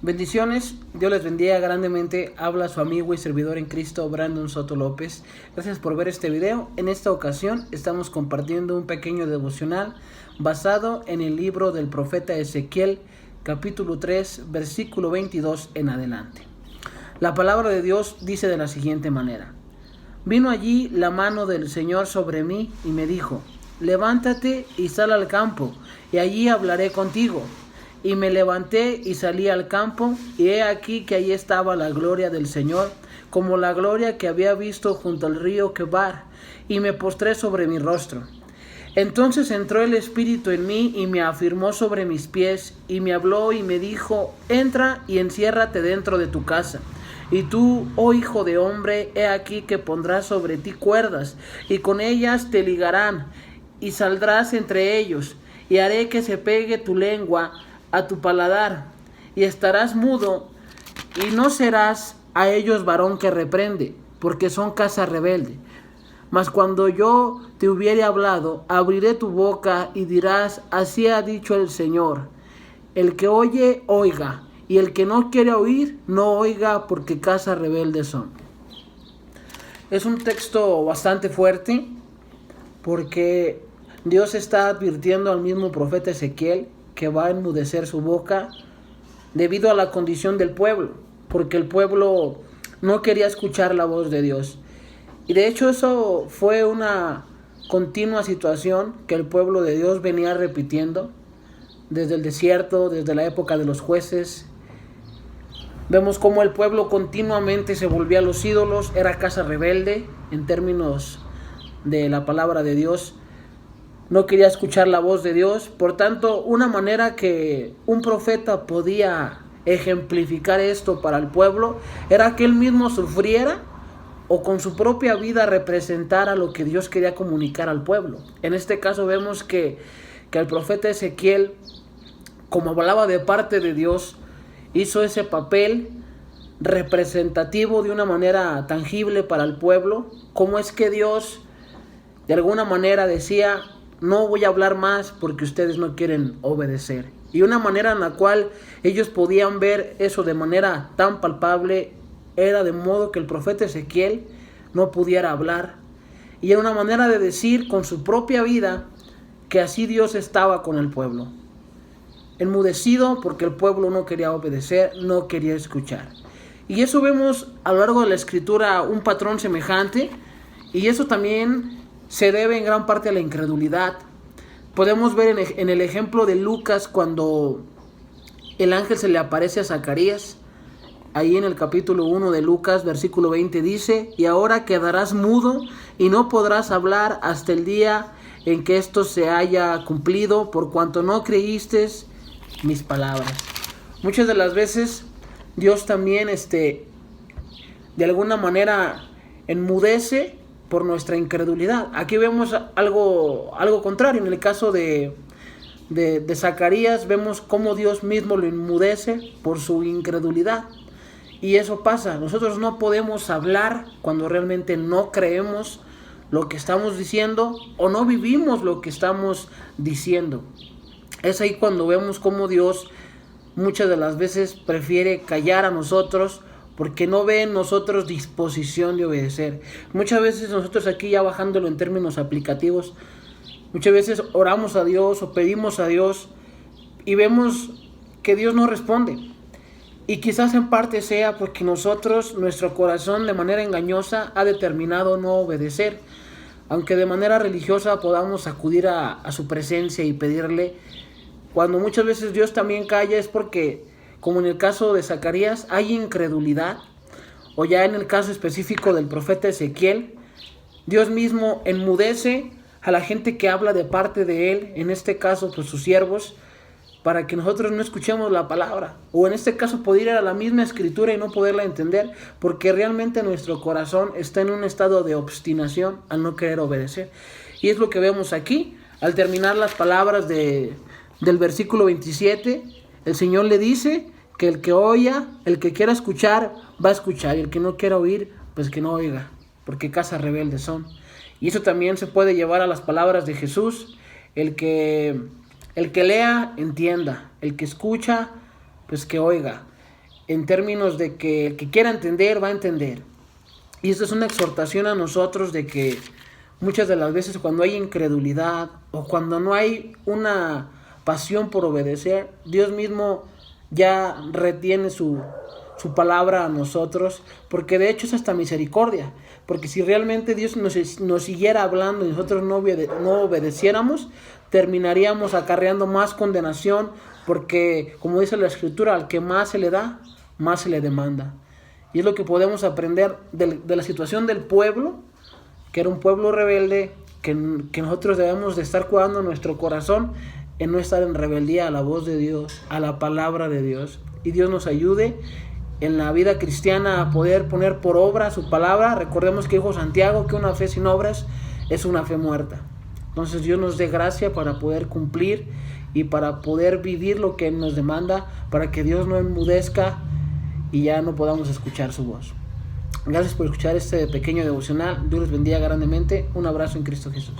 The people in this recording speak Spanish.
Bendiciones, Dios les bendiga grandemente. Habla su amigo y servidor en Cristo, Brandon Soto López. Gracias por ver este video. En esta ocasión estamos compartiendo un pequeño devocional basado en el libro del profeta Ezequiel, capítulo 3, versículo 22 en adelante. La palabra de Dios dice de la siguiente manera: Vino allí la mano del Señor sobre mí y me dijo: levántate y sal al campo, y allí hablaré contigo. Y me levanté y salí al campo, y he aquí que allí estaba la gloria del Señor, como la gloria que había visto junto al río Quebar, y me postré sobre mi rostro. Entonces entró el Espíritu en mí y me afirmó sobre mis pies, y me habló y me dijo: entra y enciérrate dentro de tu casa. Y tú, oh hijo de hombre, he aquí que pondrás sobre ti cuerdas, y con ellas te ligarán, y saldrás entre ellos, y haré que se pegue tu lengua a tu paladar, y estarás mudo, y no serás a ellos varón que reprende, porque son casa rebelde. Mas cuando yo te hubiere hablado, abriré tu boca y dirás: así ha dicho el Señor. El que oye, oiga, y el que no quiere oír, no oiga, porque casa rebelde son. Es un texto bastante fuerte, porque Dios está advirtiendo al mismo profeta Ezequiel que va a enmudecer su boca debido a la condición del pueblo, porque el pueblo no quería escuchar la voz de Dios. Y de hecho eso fue una continua situación que el pueblo de Dios venía repitiendo desde el desierto, desde la época de los jueces. Vemos cómo el pueblo continuamente se volvía a los ídolos, era casa rebelde en términos de la palabra de Dios. No quería escuchar la voz de Dios. Por tanto, una manera que un profeta podía ejemplificar esto para el pueblo era que él mismo sufriera o con su propia vida representara lo que Dios quería comunicar al pueblo. En este caso vemos que el profeta Ezequiel, como hablaba de parte de Dios, hizo ese papel representativo de una manera tangible para el pueblo. Cómo es que Dios de alguna manera decía: no voy a hablar más porque ustedes no quieren obedecer. Y una manera en la cual ellos podían ver eso de manera tan palpable era de modo que el profeta Ezequiel no pudiera hablar. Y era una manera de decir con su propia vida que así Dios estaba con el pueblo. Enmudecido porque el pueblo no quería obedecer, no quería escuchar. Y eso vemos a lo largo de la escritura un patrón semejante, y eso también se debe en gran parte a la incredulidad. Podemos ver en el ejemplo de Lucas cuando el ángel se le aparece a Zacarías. Ahí en el capítulo 1 de Lucas, versículo 20 dice: y ahora quedarás mudo y no podrás hablar hasta el día en que esto se haya cumplido, por cuanto no creíste mis palabras. Muchas de las veces Dios también de alguna manera enmudece por nuestra incredulidad. Aquí vemos algo contrario. En el caso de Zacarías vemos cómo Dios mismo lo enmudece por su incredulidad. Y eso pasa. Nosotros no podemos hablar cuando realmente no creemos lo que estamos diciendo o no vivimos lo que estamos diciendo. Es ahí cuando vemos cómo Dios muchas de las veces prefiere callar a nosotros porque no ve en nosotros disposición de obedecer. Muchas veces nosotros aquí, ya bajándolo en términos aplicativos, muchas veces oramos a Dios o pedimos a Dios y vemos que Dios no responde. Y quizás en parte sea porque nuestro corazón de manera engañosa ha determinado no obedecer. Aunque de manera religiosa podamos acudir a su presencia y pedirle, cuando muchas veces Dios también calla es porque, como en el caso de Zacarías, hay incredulidad. O ya en el caso específico del profeta Ezequiel, Dios mismo enmudece a la gente que habla de parte de él, en este caso pues sus siervos, para que nosotros no escuchemos la palabra. O en este caso poder ir a la misma escritura y no poderla entender, porque realmente nuestro corazón está en un estado de obstinación al no querer obedecer. Y es lo que vemos aquí, al terminar las palabras del versículo 27, el Señor le dice que el que oya, el que quiera escuchar, va a escuchar, y el que no quiera oír, pues que no oiga, porque casa rebelde son. Y eso también se puede llevar a las palabras de Jesús: el que lea, entienda; el que escucha, pues que oiga. en términos de que el que quiera entender va a entender. Y esto es una exhortación a nosotros de que muchas de las veces cuando hay incredulidad o cuando no hay una pasión por obedecer, Dios mismo ya retiene su palabra a nosotros, porque de hecho es hasta misericordia, porque si realmente Dios nos siguiera hablando y nosotros no obedeciéramos, terminaríamos acarreando más condenación, porque como dice la Escritura, al que más se le da, más se le demanda. Y es lo que podemos aprender de la situación del pueblo, que era un pueblo rebelde, que nosotros debemos de estar cuidando nuestro corazón en no estar en rebeldía a la voz de Dios, a la palabra de Dios. Y Dios nos ayude en la vida cristiana a poder poner por obra su palabra. Recordemos que dijo Santiago que una fe sin obras es una fe muerta. Entonces Dios nos dé gracia para poder cumplir y para poder vivir lo que Él nos demanda, para que Dios no enmudezca y ya no podamos escuchar su voz. Gracias por escuchar este pequeño devocional. Dios les bendiga grandemente. Un abrazo en Cristo Jesús.